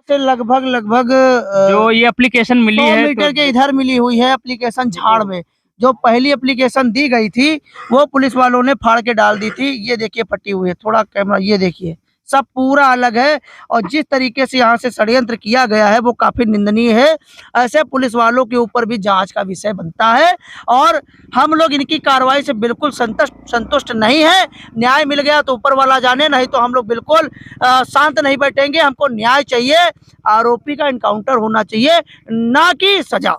से लगभग जो ये एप्लीकेशन मिली 100 है मीटर के इधर मिली हुई है एप्लीकेशन झाड़ में। जो पहली एप्लीकेशन दी गई थी वो पुलिस वालों ने फाड़ के डाल दी थी। ये देखिए फटी हुई है, थोड़ा कैमरा ये देखिए, सब पूरा अलग है। और जिस तरीके से यहाँ से षड्यंत्र किया गया है वो काफी निंदनीय है। ऐसे पुलिस वालों के ऊपर भी जांच का विषय बनता है और हम लोग इनकी कार्रवाई से बिल्कुल संतुष्ट नहीं है। न्याय मिल गया तो ऊपर वाला जाने, नहीं तो हम लोग बिल्कुल शांत नहीं बैठेंगे। हमको न्याय चाहिए, आरोपी का इनकाउंटर होना चाहिए, ना कि सजा।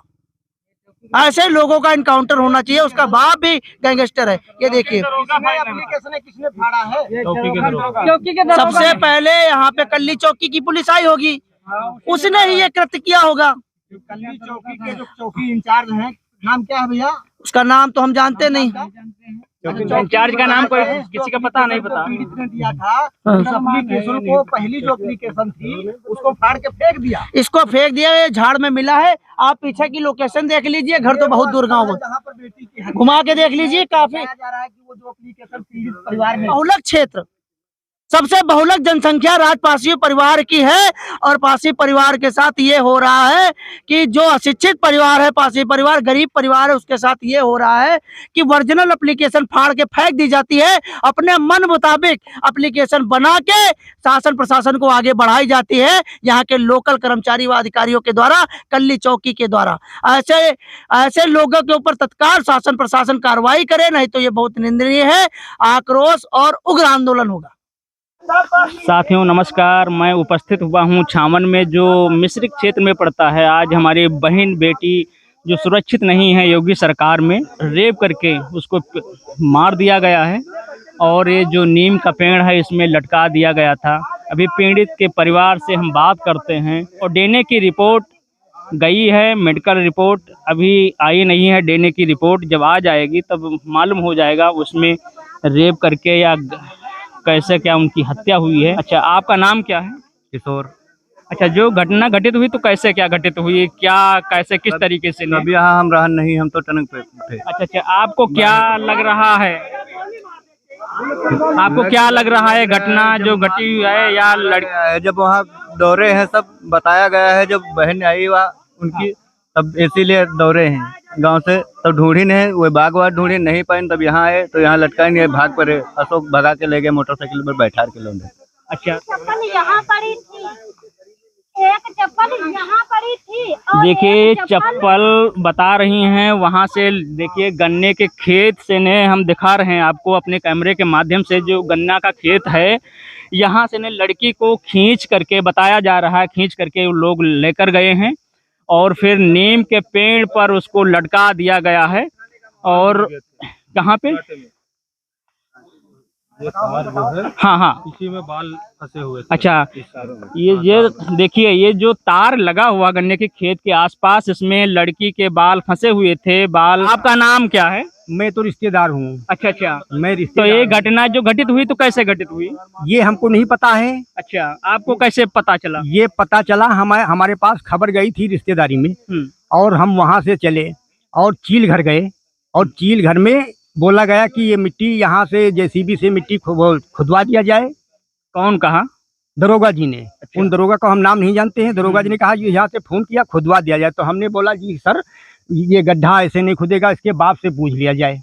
ऐसे लोगों का इनकाउंटर होना चाहिए। उसका बाप भी गैंगस्टर है। ये देखिए एप्लीकेशन किसने फाड़ा है? सबसे पहले यहाँ पे कल्ली चौकी की पुलिस आई होगी, उसने ही ये कृत्य किया होगा। कल्ली चौकी के जो चौकी इंचार्ज हैं, नाम क्या है भैया? उसका नाम तो हम जानते नहीं। इंचार्ज का नाम कोई किसी का पता नहीं पता। पीड़ित ने दिया था उस एप्लीकेशन को, पहली जो एप्लीकेशन थी उसको फाड़ के फेंक दिया। इसको फेंक दिया, ये झाड़ में मिला है। आप पीछे की लोकेशन देख लीजिए, घर तो बहुत दूर गाँव में, जहाँ पर बेटी की घुमा के देख लीजिए। काफी जा रहा है कि वो जो एप्लीकेशन पीड़ित परिवार में बहुलक क्षेत्र, सबसे बहुलक जनसंख्या राजपाशी परिवार की है। और पासी परिवार के साथ ये हो रहा है कि जो अशिक्षित परिवार है, पासी परिवार गरीब परिवार है, उसके साथ ये हो रहा है कि ओरिजिनल एप्लीकेशन फाड़ के फेंक दी जाती है। अपने मन मुताबिक एप्लीकेशन बना के शासन प्रशासन को आगे बढ़ाई जाती है, यहाँ के लोकल कर्मचारी व अधिकारियों के द्वारा, कल्ली चौकी के द्वारा। ऐसे लोगों के ऊपर तत्काल शासन प्रशासन कार्रवाई करे, नहीं तो ये बहुत निंदनीय है। आक्रोश और उग्र आंदोलन होगा। साथियों नमस्कार, मैं उपस्थित हुआ हूँ छावन में, जो मिश्रित क्षेत्र में पड़ता है। आज हमारी बहन बेटी जो सुरक्षित नहीं है, योगी सरकार में रेप करके उसको मार दिया गया है और ये जो नीम का पेड़ है इसमें लटका दिया गया था। अभी पीड़ित के परिवार से हम बात करते हैं और डीएनए की रिपोर्ट गई है, मेडिकल रिपोर्ट अभी आई नहीं है। डीएनए की रिपोर्ट जब आ जाएगी तब मालूम हो जाएगा उसमें रेप करके या कैसे क्या उनकी हत्या हुई है। अच्छा, आपका नाम क्या है? किशोर। अच्छा, जो घटना घटित हुई तो कैसे क्या घटित हुई, क्या कैसे किस तरीके से? अभी यहाँ हम रहन नहीं, हम तो टनक पे थे। अच्छा, आपको क्या लग रहा है, आपको क्या लग रहा है घटना जो घटी हुई है या लड़का? जब वहाँ दौरे हैं सब बताया गया है, जब बहन आई वहाँ उनकी तब इसीलिए दौरे हैं गांव से, तब ढूंढी नहीं, वो बाग वाग ढूंढी नहीं पाई, तब यहाँ आए तो यहाँ लटका नहीं, भाग पड़े। अशोक भगा के ले गए मोटरसाइकिल पर बैठा के लोग। अच्छा, चप्पल यहाँ पड़ी थी, एक चप्पल यहाँ पड़ी थी। देखिए चप्पल बता रही हैं वहाँ से। देखिए गन्ने के खेत से ने हम दिखा रहे हैं आपको अपने कैमरे के माध्यम से, जो गन्ना का खेत है यहाँ से ने लड़की को खींच करके, बताया जा रहा है खींच करके लोग लेकर गए हैं और फिर नीम के पेड़ पर उसको लटका दिया गया है। और कहाँ पे? हाँ हाँ, इसी में बाल फंसे हुए। अच्छा, ये देखिए, ये जो तार लगा हुआ गन्ने के खेत के आसपास, इसमें लड़की के बाल फंसे हुए थे। बाल। आपका नाम क्या है? मैं तो रिश्तेदार हूँ। अच्छा, मैं तो रिश्तेदार। ये घटना जो घटित हुई तो कैसे घटित हुई? ये हमको नहीं पता है। अच्छा, आपको कैसे पता चला? ये पता चला हमारे पास खबर गई थी रिश्तेदारी में, और हम वहाँ से चले और चील घर गए, और चील घर में बोला गया कि ये मिट्टी यहाँ से जेसीबी से मिट्टी खुदवा दिया जाए। कौन कहा? दरोगा जी ने। अच्छा। उन दरोगा को हम नाम नहीं जानते हैं। दरोगा जी ने कहा जी यहाँ से फोन किया, खुदवा दिया जाए। तो हमने बोला जी सर ये गड्ढा ऐसे नहीं खुदेगा, इसके बाप से पूछ लिया जाए।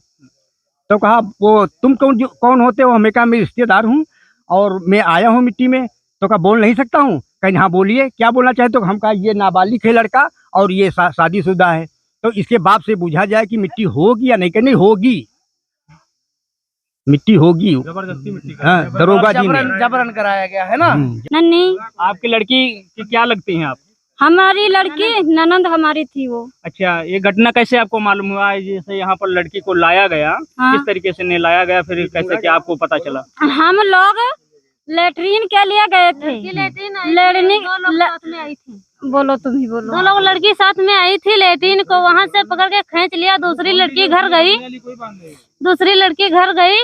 तो कहा वो तुम कौन होते हो? हमें कहा मैं रिश्तेदार हूँ और मैं आया हूँ मिट्टी में। तो कहा बोल नहीं सकता हूँ? कहीं हाँ बोलिए, क्या बोलना चाहते हो? हम कहा ये नाबालिग है लड़का और ये शादीशुदा है, तो इसके बाप से पूछा जाए कि मिट्टी होगी या नहीं। कि नहीं होगी, मिट्टी होगी। जबरदस्ती मिट्टी हाँ, दरोगा जी ने जबरन कराया गया है ना। नन्ही, आपकी लड़की की क्या लगती हैं आप? हमारी लड़की ननंद हमारी थी वो। अच्छा, ये घटना कैसे आपको मालूम हुआ है? जैसे यहाँ पर लड़की को लाया गया, हाँ। किस तरीके से नहीं लाया गया, फिर कैसे क्या आपको पता चला? हम लोग लेटरिन के लिए गए थे। बोलो तुम ही बोलो। 2 लोग लड़की साथ में आई थी लेटरिन को, वहाँ से पकड़ के खींच लिया। दूसरी लड़की घर गई,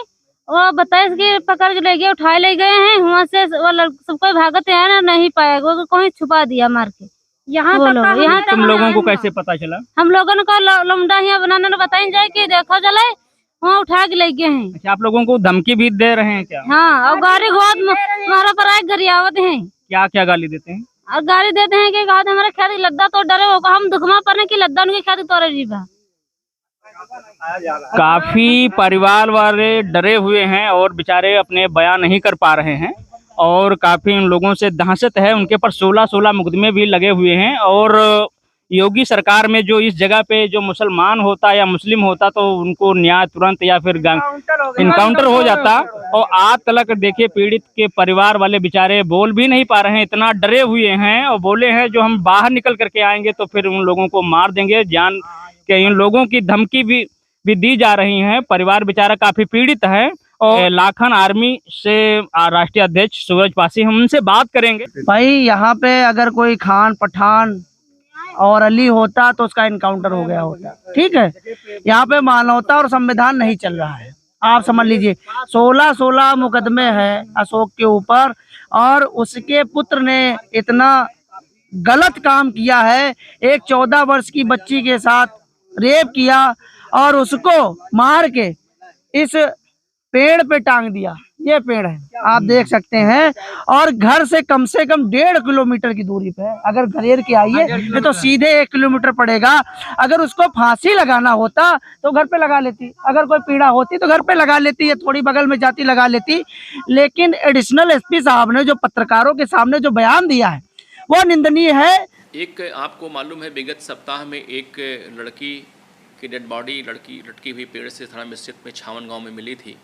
वो बताइए कि पकड़ के ले गए, उठाए ले गए हैं। वहाँ से वो सबको भागते हैं ना, नहीं पाए, वो कहीं छुपा दिया मार के। यहाँ तुम लोगों को कैसे पता चला? हम लोगों को लमडा यहाँ बनाने बताई जाए कि देखो चले, वहाँ उठा के ले गए हैं। अच्छा, आप लोगों को धमकी भी दे रहे हैं क्या? हाँ, और गाड़ी घोड़ा मारा पर आए गरियावत हैं। क्या क्या गाली देते हैं? और गाड़ी देते हैं कि कहा हमारे खेत की लद्दा तो डरे होगा, हम दुखमा पड़ने की लद्दा उनके खेत तोड़े जीवा। काफी परिवार वाले डरे हुए हैं और बेचारे अपने बयान नहीं कर पा रहे हैं और काफी उन लोगों से दहशत है। उनके पर 16 मुकदमे भी लगे हुए हैं और योगी सरकार में जो इस जगह पे जो मुसलमान होता या मुस्लिम होता तो उनको न्याय तुरंत या फिर इनकाउंटर हो जाता। और आज तक देखिए पीड़ित के परिवार वाले बेचारे बोल भी नहीं पा रहे हैं, इतना डरे हुए हैं और बोले हैं जो हम बाहर निकल करके आएंगे तो फिर उन लोगों को मार देंगे। जान के इन लोगों की धमकी भी दी जा रही है। परिवार बेचारा काफी पीड़ित है। और लाखन आर्मी से राष्ट्रीय अध्यक्ष सूरज पासी, हम उनसे बात करेंगे। भाई यहाँ पे अगर कोई खान पठान और अली होता तो उसका इनकाउंटर हो गया होता, ठीक है। यहाँ पे मानवता और संविधान नहीं चल रहा है, आप समझ लीजिए। 16 मुकदमे हैं अशोक के ऊपर और उसके पुत्र ने इतना गलत काम किया है। एक 14 वर्ष की बच्ची के साथ रेप किया और उसको मार के इस पेड़ पे टांग दिया। ये पेड़ है, आप देख सकते हैं, और घर से कम 1.5 किलोमीटर की दूरी पे। अगर घरेर के आइए तो सीधे 1 किलोमीटर पड़ेगा। अगर उसको फांसी लगाना होता तो घर पे लगा लेती, अगर कोई पीड़ा होती तो घर पे लगा लेती, या थोड़ी बगल में जाती लगा लेती। लेकिन एडिशनल एसपी साहब ने जो पत्रकारों के सामने जो बयान दिया है वो निंदनीय है। एक आपको मालूम है विगत सप्ताह में एक लड़की की डेड बॉडी लटकी हुई पेड़ से थाना मिश्रित में छावन गांव में मिली थी।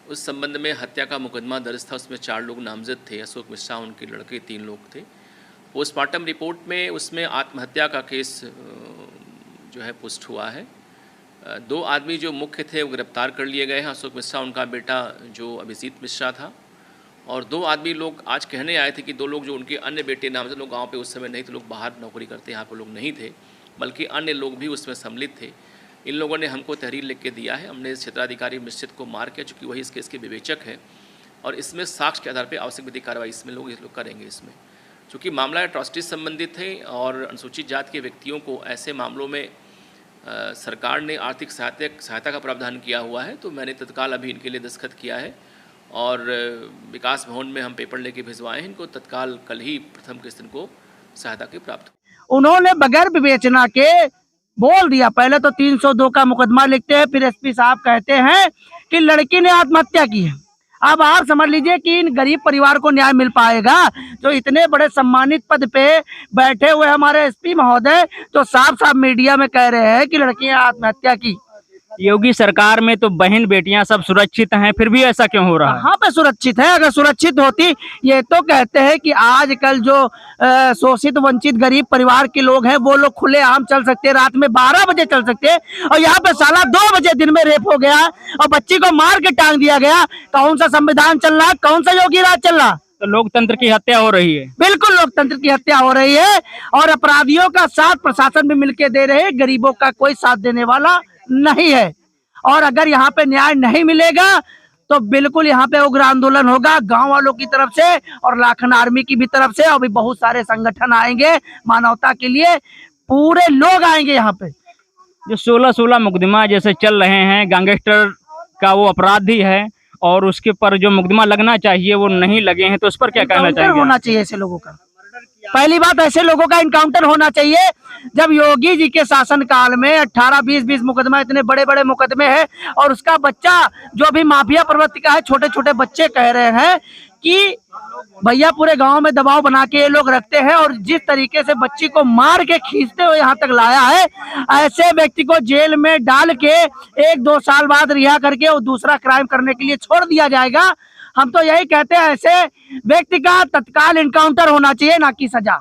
उस संबंध में हत्या का मुकदमा दर्ज था। उसमें 4 लोग नामजद थे, अशोक मिश्रा, उनके लड़के 3 लोग थे। पोस्टमार्टम रिपोर्ट में उसमें आत्महत्या का केस जो है पुष्ट हुआ है। 2 आदमी जो मुख्य थे वो गिरफ्तार कर लिए गए हैं। अशोक मिश्रा उनका बेटा जो अभिजीत मिश्रा था, और 2 आदमी लोग आज कहने आए थे कि 2 लोग जो उनके अन्य बेटे नामजद लोग गाँव पे उस समय नहीं थे, लोग बाहर नौकरी करते, यहाँ पर लोग नहीं थे, बल्कि अन्य लोग भी उसमें सम्मिलित थे। इन लोगों ने हमको तहरीर लिख के दिया है। हमने क्षेत्राधिकारी मिश्रित को मार किया, चूँकि वही इस केस के विवेचक है, और इसमें साक्ष्य के आधार पर आवश्यक विधिक कार्रवाई इसमें लोग करेंगे। इसमें चूँकि मामला एट्रॉसिटी संबंधित है और अनुसूचित जाति के व्यक्तियों को ऐसे मामलों में सरकार ने आर्थिक सहायता का प्रावधान किया हुआ है, तो मैंने तत्काल अभी इनके लिए दस्तखत किया है और विकास भवन में हम पेपर लेके भिजवाए हैं। इनको तत्काल कल ही प्रथम किस्त को सहायता की प्राप्त। उन्होंने बगैर विवेचना के बोल दिया। पहले तो 302 का मुकदमा लिखते हैं, फिर एसपी साहब कहते हैं कि लड़की ने आत्महत्या की है। अब आप समझ लीजिए कि इन गरीब परिवार को न्याय मिल पाएगा जो इतने बड़े सम्मानित पद पे बैठे हुए हमारे एसपी महोदय तो साफ साफ मीडिया में कह रहे हैं कि लड़की ने आत्महत्या की। योगी सरकार में तो बहन बेटियां सब सुरक्षित हैं, फिर भी ऐसा क्यों हो रहा है? कहाँ पे सुरक्षित है? अगर सुरक्षित होती, ये तो कहते हैं कि आजकल जो शोषित वंचित गरीब परिवार के लोग हैं वो लोग खुले आम चल सकते हैं, रात में 12 बजे चल सकते हैं, और यहाँ पे साला 2 बजे दिन में रेप हो गया और बच्ची को मार के टांग दिया गया। कौन सा संविधान चल रहा है? कौन सा योगी राज चल रहा? तो लोकतंत्र की हत्या हो रही है। बिल्कुल लोकतंत्र की हत्या हो रही है और अपराधियों का साथ प्रशासन भी मिलके दे रहे हैं, गरीबों का कोई साथ देने वाला नहीं है। और अगर यहाँ पे न्याय नहीं मिलेगा तो बिल्कुल यहाँ पे उग्र आंदोलन होगा गांव वालों की तरफ से और लाखन आर्मी की भी तरफ से, और भी बहुत सारे संगठन आएंगे मानवता के लिए, पूरे लोग आएंगे यहाँ पे। जो 16 मुकदमा जैसे चल रहे हैं, गैंगस्टर का वो अपराधी है और उसके पर जो मुकदमा लगना चाहिए वो नहीं लगे हैं, तो उस पर क्या कहना चाहिए? होना चाहिए ऐसे लोगों का। पहली बात, ऐसे लोगों का इनकाउंटर होना चाहिए। जब योगी जी के शासन काल में 18, 20 मुकदमा, इतने बड़े बड़े मुकदमे हैं, और उसका बच्चा जो भी माफिया प्रवृत्ति का है, छोटे छोटे बच्चे कह रहे हैं कि भैया पूरे गांव में दबाव बना के ये लोग रखते हैं, और जिस तरीके से बच्ची को मार के खींचते हुए यहाँ तक लाया है, ऐसे व्यक्ति को जेल में डाल के 1-2 साल बाद रिहा करके और दूसरा क्राइम करने के लिए छोड़ दिया जाएगा। हम तो यही कहते हैं, ऐसे व्यक्ति का तत्काल इनकाउंटर होना चाहिए, ना कि सजा।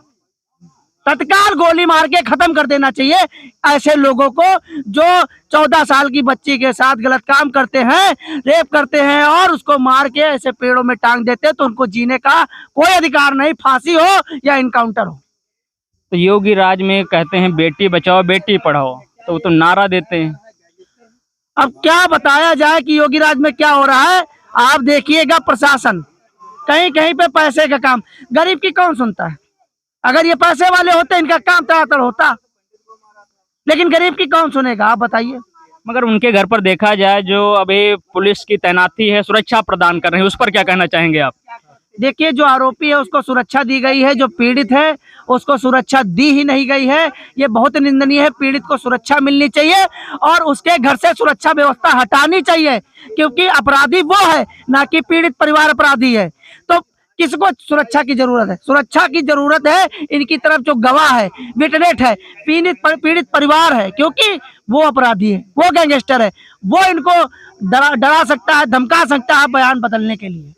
तत्काल गोली मार के खत्म कर देना चाहिए ऐसे लोगों को जो 14 साल की बच्ची के साथ गलत काम करते हैं, रेप करते हैं और उसको मार के ऐसे पेड़ों में टांग देते हैं। तो उनको जीने का कोई अधिकार नहीं, फांसी हो या इनकाउंटर हो। तो योगी राज में कहते हैं बेटी बचाओ बेटी पढ़ाओ, तो वो तो नारा देते हैं। अब क्या बताया जाए कि योगी राज में क्या हो रहा है? आप देखिएगा, प्रशासन कहीं कहीं पे पैसे का काम, गरीब की कौन सुनता है? अगर ये पैसे वाले होते इनका काम तड़ातड़ होता, लेकिन गरीब की कौन सुनेगा? आप बताइए। मगर उनके घर पर देखा जाए जो अभी पुलिस की तैनाती है, सुरक्षा प्रदान कर रहे हैं, उस पर क्या कहना चाहेंगे आप? देखिए जो आरोपी है उसको सुरक्षा दी गई है, जो पीड़ित है उसको सुरक्षा दी ही नहीं गई है। ये बहुत निंदनीय है। पीड़ित को सुरक्षा मिलनी चाहिए और उसके घर से सुरक्षा व्यवस्था हटानी चाहिए, क्योंकि अपराधी वो है, ना कि पीड़ित परिवार अपराधी है। तो किसको सुरक्षा की जरूरत है? सुरक्षा की जरूरत है इनकी तरफ जो गवाह है, विटनेस है, पीड़ित परिवार है, क्योंकि वो अपराधी है, वो गैंगस्टर है, वो इनको डरा सकता है, धमका सकता है बयान बदलने के लिए।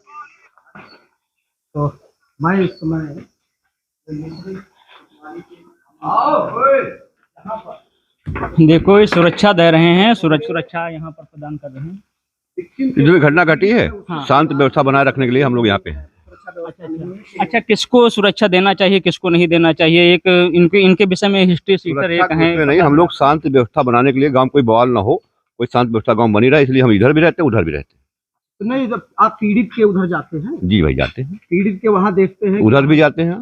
तो मैं इस समय देखो ये सुरक्षा दे रहे हैं, सुरक्षा यहाँ पर प्रदान कर रहे हैं। जो भी घटना घटी है, शांत व्यवस्था बनाए रखने के लिए हम लोग यहाँ पे हैं। अच्छा, किसको सुरक्षा देना चाहिए, किसको नहीं देना चाहिए? एक इनके विषय में हिस्ट्री सीटर एक है। नहीं, हम लोग शांत व्यवस्था बनाने के लिए, गांव कोई बवाल ना हो, कोई शांत व्यवस्था गांव बनी रहे, इसलिए हम इधर भी रहते हैं उधर भी रहते हैं। तो नहीं, जब आप पीड़ित के उधर जाते हैं? जी भाई, जाते हैं, पीड़ित के वहाँ देखते हैं, उधर भी जाते हैं,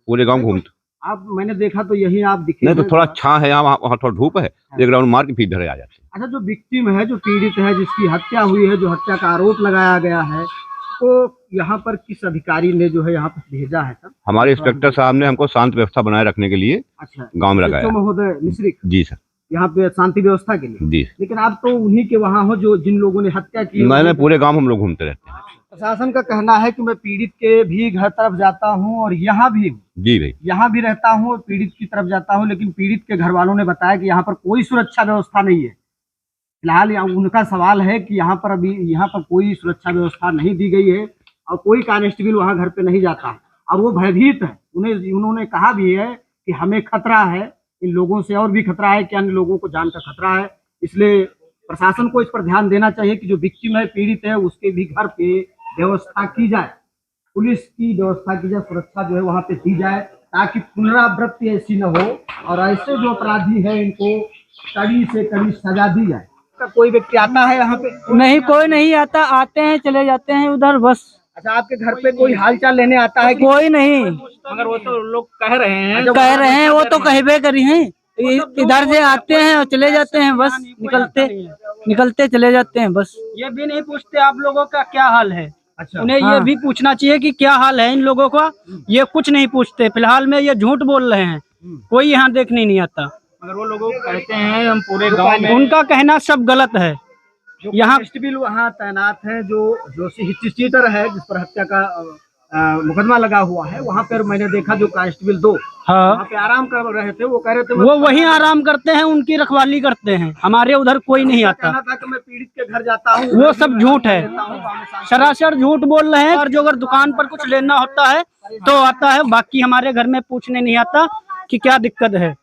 पूरे गांव घूमते। आप मैंने देखा तो यही आप दिखे नहीं तो थोड़ा छां है यहाँ, वहाँ थोड़ा धूप है, एक राउंड मार के फिर इधर आ जाते हैं। अच्छा, जो विक्टिम है, जो पीड़ित है, जिसकी हत्या हुई है, जो हत्या का आरोप लगाया गया है, तो यहाँ पर किस अधिकारी ने जो है यहाँ पर भेजा है सर? हमारे इंस्पेक्टर साहब ने हमको शांत व्यवस्था बनाए रखने के लिए अच्छा, गाँव में लगाया। महोदय मिश्रिक जी सर, यहाँ पे शांति व्यवस्था के लिए। जी, लेकिन आप तो उन्हीं के वहाँ हो जो जिन लोगों ने हत्या की। मैंने पूरे गाँव हम लोग घूमते रहते हैं। प्रशासन का कहना है कि मैं पीड़ित के भी घर तरफ जाता हूँ और यहाँ भी जी भाई, यहाँ भी रहता हूँ और पीड़ित की तरफ जाता हूँ, लेकिन पीड़ित के घर वालों ने बताया कि यहाँ पर कोई सुरक्षा व्यवस्था नहीं है। फिलहाल उनका सवाल है कि यहाँ पर अभी यहाँ पर कोई सुरक्षा व्यवस्था नहीं दी गई है और कोई कांस्टेबल वहाँ घर पे नहीं जाता है और वो भयभीत है। उन्होंने कहा भी है कि हमें खतरा है, इन लोगों से और भी खतरा है कि अन्य लोगों को जान का खतरा है। इसलिए प्रशासन को इस पर ध्यान देना चाहिए कि जो विक्टिम है, पीड़ित है, उसके भी घर पे व्यवस्था की जाए, पुलिस की व्यवस्था की जाए, सुरक्षा जो है वहाँ पे दी जाए, ताकि पुनरावृत्ति ऐसी न हो और ऐसे जो अपराधी है इनको कड़ी से कड़ी सजा दी जाए। कोई व्यक्ति आता है यहाँ पे? नहीं, कोई नहीं आता, आते हैं चले जाते हैं उधर बस। अच्छा, आपके घर पे कोई हालचाल लेने आता है? कोई नहीं, मगर वो तो लोग कह रहे हैं, वो तो कहबे करी हैं, इधर से आते हैं और चले जाते हैं, बस निकलते चले जाते हैं बस। ये भी नहीं पूछते आप लोगों का क्या हाल है। अच्छा, उन्हें ये भी पूछना चाहिए कि क्या हाल है इन लोगों का। ये कुछ नहीं पूछते, फिलहाल में ये झूठ बोल रहे हैं, कोई यहाँ देखने नहीं आता। मगर वो लोग कहते हैं हम पूरे गांव में। उनका कहना सब गलत है। यहाँ कांस्टेबल वहाँ तैनात है, जो हिस्ट्रीशीटर है जिस पर हत्या का मुकदमा लगा हुआ है, वहाँ पर मैंने देखा जो कांस्टेबल 2 वहाँ पे आराम कर रहे थे। वो कह रहे थे वो वहीं आराम करते हैं, उनकी रखवाली करते हैं, हमारे उधर कोई नहीं आता। था कि मैं पीड़ित के घर जाता हूँ, वो सब झूठ है, सरासर झूठ बोल रहे हैं। और जो अगर दुकान पर कुछ लेना होता है तो आता है, बाकी हमारे घर में पूछने नहीं आता कि क्या दिक्कत है।